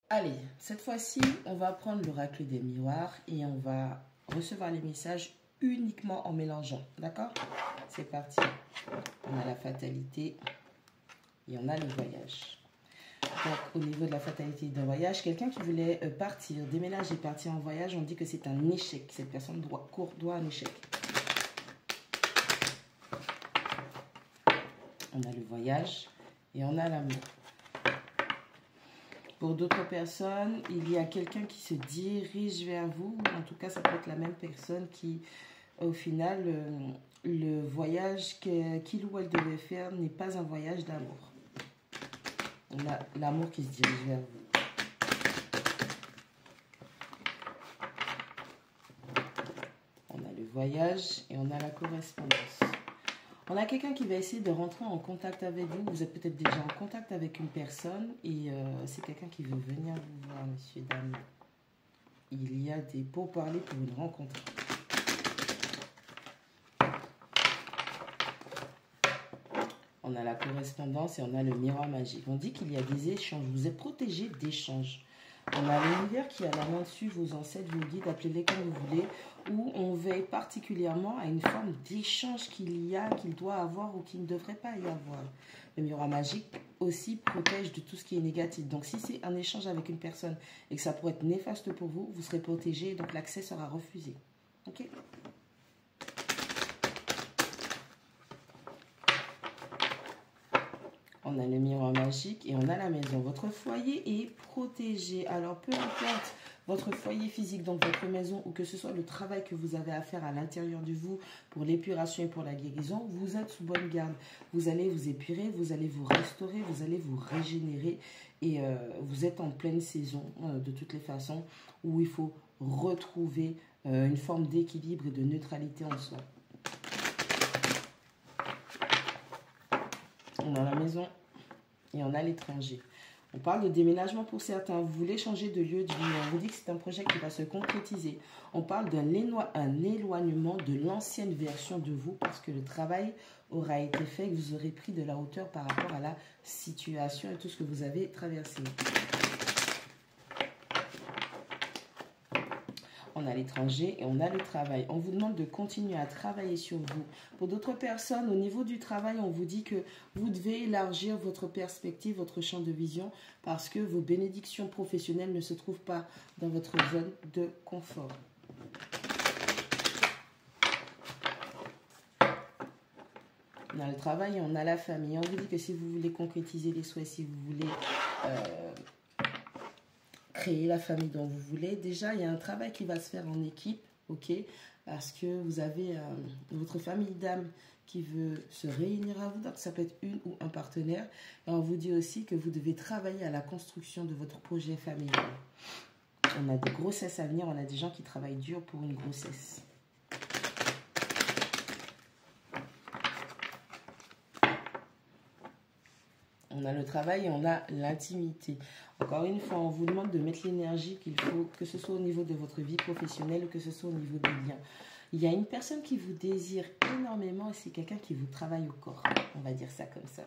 Allez, cette fois-ci, on va prendre l'oracle des miroirs et on va recevoir les messages uniquement en mélangeant. D'accord? C'est parti. On a la fatalité et on a le voyage. Donc, au niveau de la fatalité d'un voyage, quelqu'un qui voulait partir, déménager, partir en voyage, on dit que c'est un échec. Cette personne doit un échec. On a le voyage et on a l'amour. Pour d'autres personnes, il y a quelqu'un qui se dirige vers vous. En tout cas, ça peut être la même personne qui, au final, le voyage qu'il ou elle devait faire n'est pas un voyage d'amour. On a l'amour qui se dirige vers vous. On a le voyage et on a la correspondance. On a quelqu'un qui va essayer de rentrer en contact avec vous. Vous êtes peut-être déjà en contact avec une personne et c'est quelqu'un qui veut venir vous voir, messieurs, dames. Il y a des pourparlers pour une rencontre. On a la correspondance et on a le miroir magique. On dit qu'il y a des échanges. Vous êtes protégé d'échanges. On a l'univers qui a la main dessus, vos ancêtres, vos guides, appelez-les comme vous voulez, où on veille particulièrement à une forme d'échange qu'il doit avoir ou qu'il ne devrait pas y avoir. Le miroir magique aussi protège de tout ce qui est négatif. Donc si c'est un échange avec une personne et que ça pourrait être néfaste pour vous, vous serez protégé, donc l'accès sera refusé. Ok ? On a le miroir magique et on a la maison. Votre foyer est protégé. Alors, peu importe votre foyer physique, donc votre maison, ou que ce soit le travail que vous avez à faire à l'intérieur de vous pour l'épuration et pour la guérison, vous êtes sous bonne garde. Vous allez vous épurer, vous allez vous restaurer, vous allez vous régénérer et vous êtes en pleine saison, de toutes les façons, où il faut retrouver une forme d'équilibre et de neutralité en soi. On a la maison et on a l'étranger. On parle de déménagement pour certains. Vous voulez changer de lieu de vie. On vous dit que c'est un projet qui va se concrétiser. On parle d'un éloignement de l'ancienne version de vous parce que le travail aura été fait, que vous aurez pris de la hauteur par rapport à la situation et tout ce que vous avez traversé. On a l'étranger et on a le travail. On vous demande de continuer à travailler sur vous. Pour d'autres personnes, au niveau du travail, on vous dit que vous devez élargir votre perspective, votre champ de vision, parce que vos bénédictions professionnelles ne se trouvent pas dans votre zone de confort. On a le travail et on a la famille. On vous dit que si vous voulez concrétiser les souhaits, si vous voulez créer la famille dont vous voulez, déjà il y a un travail qui va se faire en équipe, ok, parce que vous avez votre famille d'âme qui veut se réunir à vous, donc ça peut être une ou un partenaire, et on vous dit aussi que vous devez travailler à la construction de votre projet familial. On a des grossesses à venir, on a des gens qui travaillent dur pour une grossesse. On a le travail et on a l'intimité. Encore une fois, on vous demande de mettre l'énergie qu'il faut, que ce soit au niveau de votre vie professionnelle ou que ce soit au niveau des liens. Il y a une personne qui vous désire énormément et c'est quelqu'un qui vous travaille au corps. On va dire ça comme ça.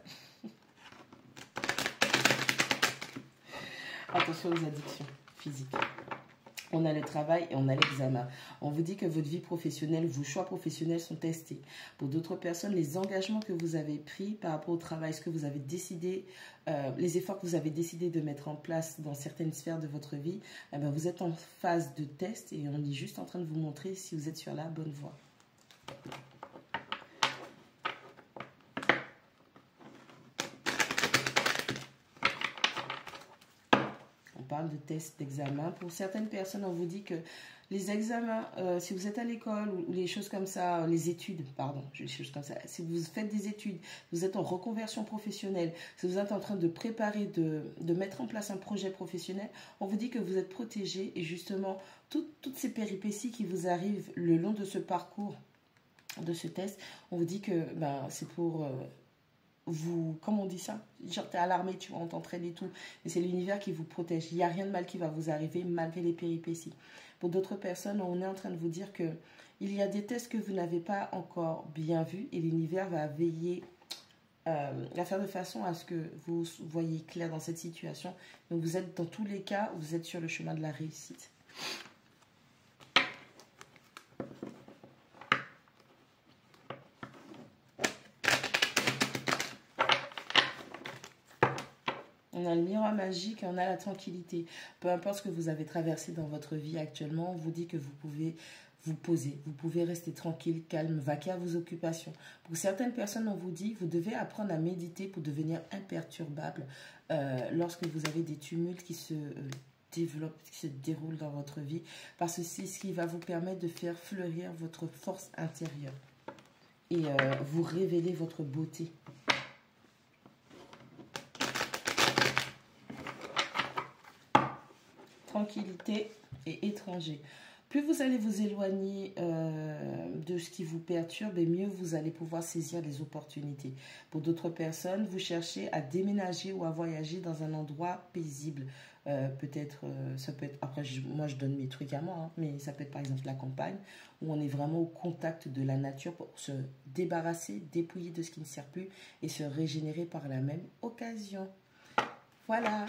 Attention aux addictions physiques. On a le travail et on a l'examen. On vous dit que votre vie professionnelle, vos choix professionnels sont testés. Pour d'autres personnes, les engagements que vous avez pris par rapport au travail, ce que vous avez décidé, les efforts que vous avez décidé de mettre en place dans certaines sphères de votre vie, eh bien, vous êtes en phase de test et on est juste en train de vous montrer si vous êtes sur la bonne voie. Parle de tests d'examen. Pour certaines personnes, on vous dit que les examens, si vous êtes à l'école ou les choses comme ça, les études, pardon, les choses comme ça, si vous faites des études, vous êtes en reconversion professionnelle, si vous êtes en train de préparer, de mettre en place un projet professionnel, on vous dit que vous êtes protégé et justement, toutes ces péripéties qui vous arrivent le long de ce parcours, de ce test, on vous dit que c'est pour... vous, comment on dit ça? Genre, t'es à l'armée, tu vas, on t'entraîne et tout. Mais c'est l'univers qui vous protège. Il n'y a rien de mal qui va vous arriver malgré les péripéties. Pour d'autres personnes, on est en train de vous dire que il y a des tests que vous n'avez pas encore bien vus et l'univers va veiller à faire de façon à ce que vous voyez clair dans cette situation. Donc vous êtes dans tous les cas, vous êtes sur le chemin de la réussite. On a le miroir magique et on a la tranquillité. Peu importe ce que vous avez traversé dans votre vie actuellement, on vous dit que vous pouvez vous poser. Vous pouvez rester tranquille, calme, vaquer à vos occupations. Pour certaines personnes, on vous dit, vous devez apprendre à méditer pour devenir imperturbable lorsque vous avez des tumultes qui se développent, qui se déroulent dans votre vie. Parce que c'est ce qui va vous permettre de faire fleurir votre force intérieure et vous révéler votre beauté. Tranquillité et étranger. Plus vous allez vous éloigner de ce qui vous perturbe, et mieux vous allez pouvoir saisir les opportunités. Pour d'autres personnes, vous cherchez à déménager ou à voyager dans un endroit paisible. Peut-être, ça peut être, après moi je donne mes trucs à moi, hein, mais ça peut être par exemple la campagne, où on est vraiment au contact de la nature pour se débarrasser, dépouiller de ce qui ne sert plus et se régénérer par la même occasion. Voilà.